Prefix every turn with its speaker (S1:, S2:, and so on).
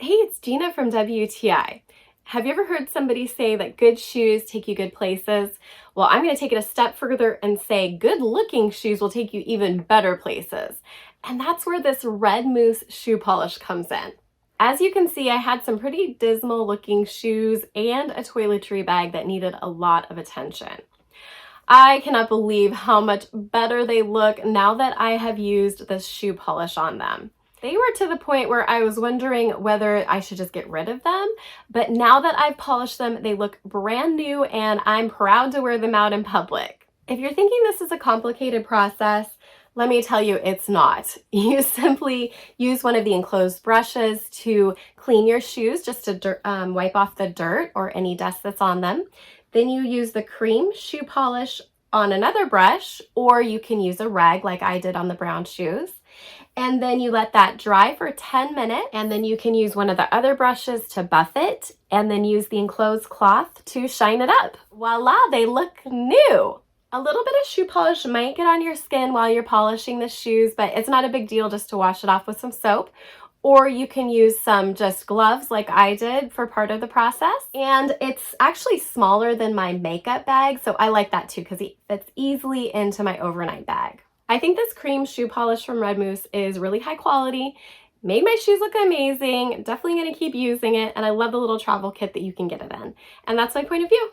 S1: Hey, it's Gina from WTI. Have you ever heard somebody say that good shoes take you good places? Well, I'm going to take it a step further and say good looking shoes will take you even better places. And that's where this red mousse shoe polish comes in. As you can see, I had some pretty dismal looking shoes and a toiletry bag that needed a lot of attention. I cannot believe how much better they look now that I have used this shoe polish on them. They were to the point where I was wondering whether I should just get rid of them, but now that I've polished them, they look brand new and I'm proud to wear them out in public. If you're thinking this is a complicated process, let me tell you it's not. You simply use one of the enclosed brushes to clean your shoes, just to wipe off the dirt or any dust that's on them. Then you use the cream shoe polish on another brush, or you can use a rag like I did on the brown shoes. And then you let that dry for 10 minutes, and then you can use one of the other brushes to buff it, and then use the enclosed cloth to shine it up. Voila, they look new. A little bit of shoe polish might get on your skin while you're polishing the shoes, but it's not a big deal just to wash it off with some soap. Or you can use some just gloves like I did for part of the process. And it's actually smaller than my makeup bag, so I like that too because it fits easily into my overnight bag. I think this cream shoe polish from Red Mousse is really high quality, made my shoes look amazing, definitely gonna keep using it, and I love the little travel kit that you can get it in. And that's my point of view.